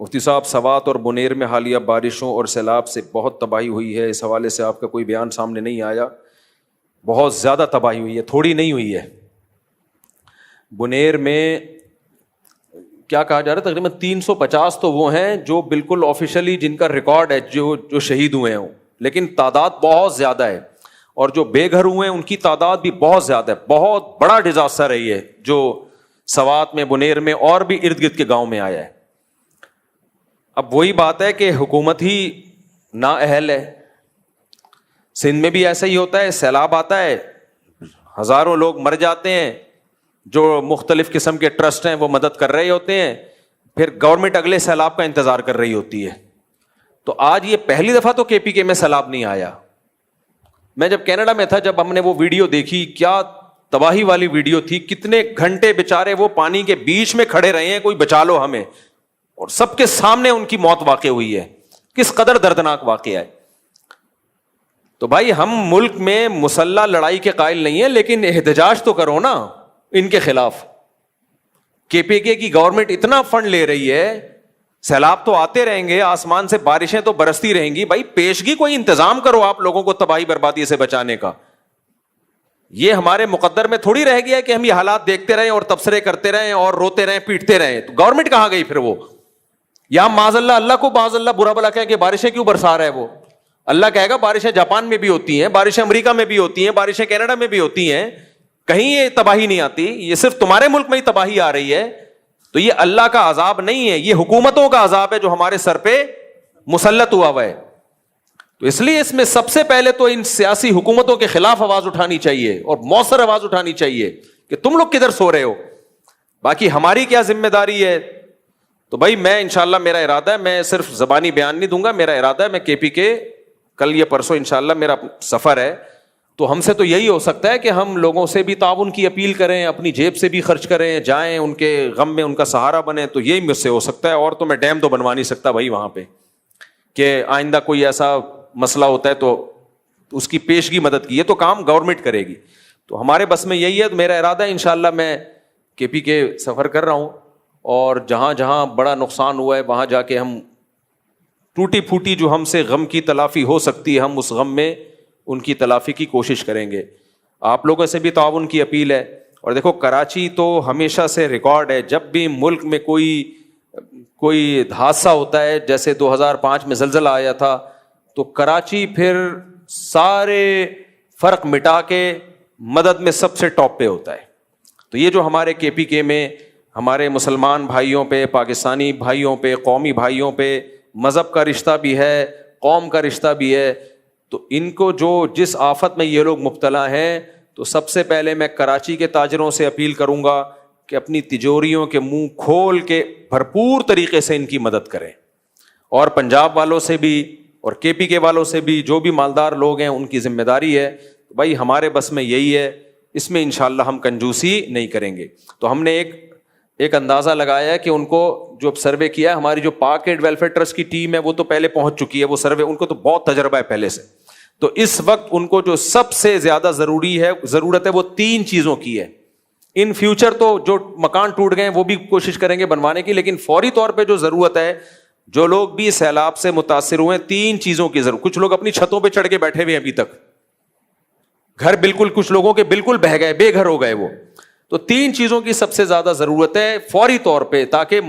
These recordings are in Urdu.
مفتی صاحب، سوات اور بنیر میں حالیہ بارشوں اور سیلاب سے بہت تباہی ہوئی ہے، اس حوالے سے آپ کا کوئی بیان سامنے نہیں آیا؟ بہت زیادہ تباہی ہوئی ہے، تھوڑی نہیں ہوئی ہے۔ بنیر میں کیا کہا جا رہا ہے، تقریباً 350 تو وہ ہیں جو بالکل آفیشلی جن کا ریکارڈ ہے جو شہید ہوئے ہیں، لیکن تعداد بہت زیادہ ہے، اور جو بے گھر ہوئے ہیں ان کی تعداد بھی بہت زیادہ ہے۔ بہت بڑا ڈیزاسٹر ہے یہ جو سوات میں، بنیر میں اور بھی ارد گرد کے گاؤں میں آیا ہے۔ اب وہی بات ہے کہ حکومت ہی نااہل ہے۔ سندھ میں بھی ایسا ہی ہوتا ہے، سیلاب آتا ہے، ہزاروں لوگ مر جاتے ہیں، جو مختلف قسم کے ٹرسٹ ہیں وہ مدد کر رہے ہوتے ہیں، پھر گورنمنٹ اگلے سیلاب کا انتظار کر رہی ہوتی ہے۔ تو آج یہ پہلی دفعہ تو کے پی کے میں سیلاب نہیں آیا۔ میں جب کینیڈا میں تھا، جب ہم نے وہ ویڈیو دیکھی، کیا تباہی والی ویڈیو تھی، کتنے گھنٹے بیچارے وہ پانی کے بیچ میں کھڑے رہے ہیں، کوئی بچا لو ہمیں، اور سب کے سامنے ان کی موت واقع ہوئی ہے۔ کس قدر دردناک واقعہ ہے۔ تو بھائی ہم ملک میں مسلح لڑائی کے قائل نہیں ہیں، لیکن احتجاج تو کرو نا ان کے خلاف۔ کے پی کے کی گورنمنٹ اتنا فنڈ لے رہی ہے، سیلاب تو آتے رہیں گے، آسمان سے بارشیں تو برستی رہیں گی، بھائی پیشگی کوئی انتظام کرو آپ لوگوں کو تباہی بربادی سے بچانے کا۔ یہ ہمارے مقدر میں تھوڑی رہ گیا ہے کہ ہم یہ حالات دیکھتے رہیں اور تبصرے کرتے رہیں اور روتے رہیں، پیٹتے رہیں۔ تو گورنمنٹ کہاں گئی پھر وہ؟ یا معاذ اللہ کو معاذ اللہ برا بلا کہیں کہ بارشیں کیوں برسا رہا ہے وہ؟ اللہ کہے گا بارشیں جاپان میں بھی ہوتی ہیں، بارشیں امریکہ میں بھی ہوتی ہیں، بارشیں کینیڈا میں بھی ہوتی ہیں، کہیں یہ تباہی نہیں آتی، یہ صرف تمہارے ملک میں ہی تباہی آ رہی ہے۔ تو یہ اللہ کا عذاب نہیں ہے، یہ حکومتوں کا عذاب ہے جو ہمارے سر پہ مسلط ہوا ہے۔ تو اس لیے اس میں سب سے پہلے تو ان سیاسی حکومتوں کے خلاف آواز اٹھانی چاہیے، اور مؤثر آواز اٹھانی چاہیے کہ تم لوگ کدھر سو رہے ہو، باقی ہماری کیا ذمہ داری ہے۔ تو بھائی میں انشاءاللہ، میرا ارادہ ہے، میں صرف زبانی بیان نہیں دوں گا، میرا ارادہ ہے میں کے پی کے کل یا پرسوں انشاءاللہ میرا سفر ہے، تو ہم سے تو یہی ہو سکتا ہے کہ ہم لوگوں سے بھی تعاون کی اپیل کریں، اپنی جیب سے بھی خرچ کریں، جائیں ان کے غم میں ان کا سہارا بنیں، تو یہی مجھ سے ہو سکتا ہے۔ اور تو میں ڈیم تو بنوا نہیں سکتا بھائی وہاں پہ، کہ آئندہ کوئی ایسا مسئلہ ہوتا ہے تو اس کی پیشگی مدد کی، یہ تو کام گورنمنٹ کرے گی۔ تو ہمارے بس میں یہی ہے، تو میرا ارادہ ہے انشاءاللہ میں کے پی کے سفر کر رہا ہوں، اور جہاں جہاں بڑا نقصان ہوا ہے وہاں جا کے ہم ٹوٹی پھوٹی جو ہم سے غم کی تلافی ہو سکتی ہے، ہم اس غم میں ان کی تلافی کی کوشش کریں گے۔ آپ لوگوں سے بھی تعاون کی اپیل ہے۔ اور دیکھو کراچی تو ہمیشہ سے ریکارڈ ہے، جب بھی ملک میں کوئی حادثہ ہوتا ہے، جیسے 2005 میں زلزلہ آیا تھا، تو کراچی پھر سارے فرق مٹا کے مدد میں سب سے ٹاپ پہ ہوتا ہے۔ تو یہ جو ہمارے کے پی کے میں ہمارے مسلمان بھائیوں پہ، پاکستانی بھائیوں پہ، قومی بھائیوں پہ مذہب کا رشتہ بھی ہے، قوم کا رشتہ بھی ہے، تو ان کو جس آفت میں یہ لوگ مبتلا ہیں، تو سب سے پہلے میں کراچی کے تاجروں سے اپیل کروں گا کہ اپنی تجوریوں کے منہ کھول کے بھرپور طریقے سے ان کی مدد کریں، اور پنجاب والوں سے بھی اور کے پی کے والوں سے بھی، جو بھی مالدار لوگ ہیں ان کی ذمہ داری ہے۔ بھائی ہمارے بس میں یہی ہے، اس میں انشاءاللہ ہم کنجوسی نہیں کریں گے۔ تو ہم نے ایک اندازہ لگایا ہے کہ ان کو جو سروے کیا ہے، ہماری جو پاک ایڈ ویلفیئر ٹرسٹ کی ٹیم ہے وہ تو پہلے پہنچ چکی ہے، وہ سروے ان کو تو بہت تجربہ ہے پہلے سے۔ تو اس وقت ان کو جو سب سے زیادہ ضرورت ہے وہ 3 چیزوں کی ہے۔ ان فیوچر تو جو مکان ٹوٹ گئے ہیں وہ بھی کوشش کریں گے بنوانے کی، لیکن فوری طور پہ جو ضرورت ہے، جو لوگ بھی سیلاب سے متاثر ہوئے ہیں، 3 چیزوں کی ضرورت۔ کچھ لوگ اپنی چھتوں پہ چڑھ کے بیٹھے ہوئے ہیں ابھی تک، گھر بالکل، کچھ لوگوں کے بالکل بہہ گئے، بے گھر ہو گئے وہ۔ تو 3 چیزوں کی سب سے زیادہ ضرورت ہے فوری طور پہ، تاکہ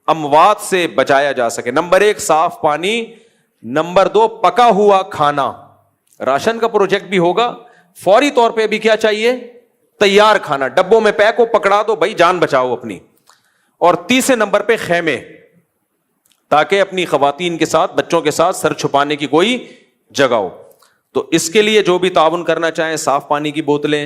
اموات سے بچایا جا سکے۔ نمبر 1 صاف پانی، نمبر 2 پکا ہوا کھانا۔ راشن کا پروجیکٹ بھی ہوگا، فوری طور پہ بھی کیا چاہیے؟ تیار کھانا، ڈبوں میں پیک ہو، پکڑا دو بھائی، جان بچاؤ اپنی۔ اور تیسرے نمبر پہ خیمے، تاکہ اپنی خواتین کے ساتھ، بچوں کے ساتھ سر چھپانے کی کوئی جگہ ہو۔ تو اس کے لیے جو بھی تعاون کرنا چاہیں، صاف پانی کی بوتلیں،